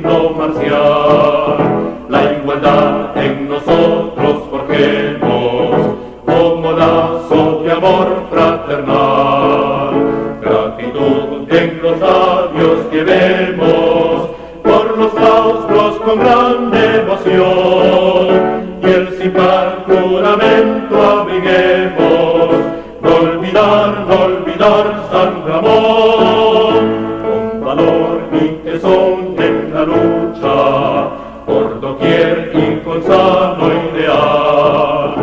himno marcial. La igualdad en nosotros forjemos como lazo de amor fraternal. Gratitud en los labios llevemos por los claustros con gran devoción, y el sin par juramento abriguemos, no olvidar San Ramón. Con valor y tesón en la lucha, por doquier y con sano ideal,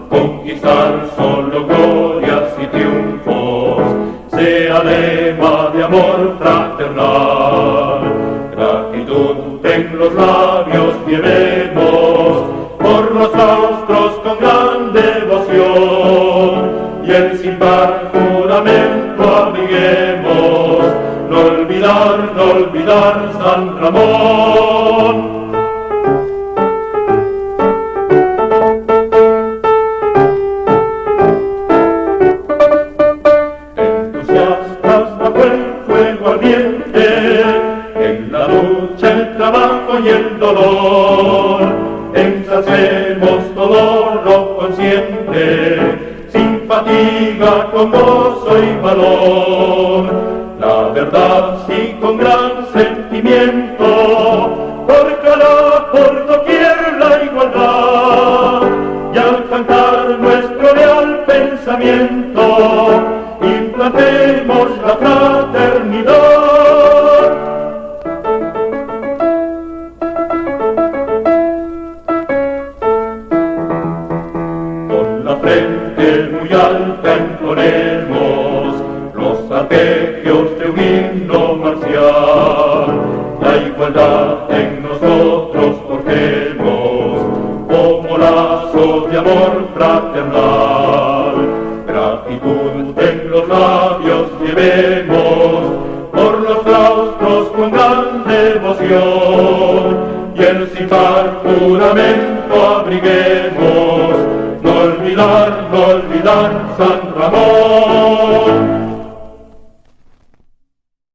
conquistar solo glorias y triunfos, sea lema de amor fraternal. Gratitud en los labios llevemos, por los claustros con gran devoción, y el sin par juramento abriguemos, no olvidar San Ramón. Entusiastas bajo el fuego ardiente, en la lucha, el trabajo y el dolor, ensalcemos todo lo consciente, sin fatiga, con gozo y valor. La verdad sí con gran sentimiento, porcará por doquier la igualdad, y al cantar nuestro leal pensamiento, implantemos la fraternidad. Con la frente muy alta entonemos los arpegios de un himno marcial. La igualdad en nosotros forjemos como lazo de amor fraternal. Gratitud en los labios llevemos, por los claustros con gran devoción, y el sin par juramento abriguemos, no olvidar San Ramón.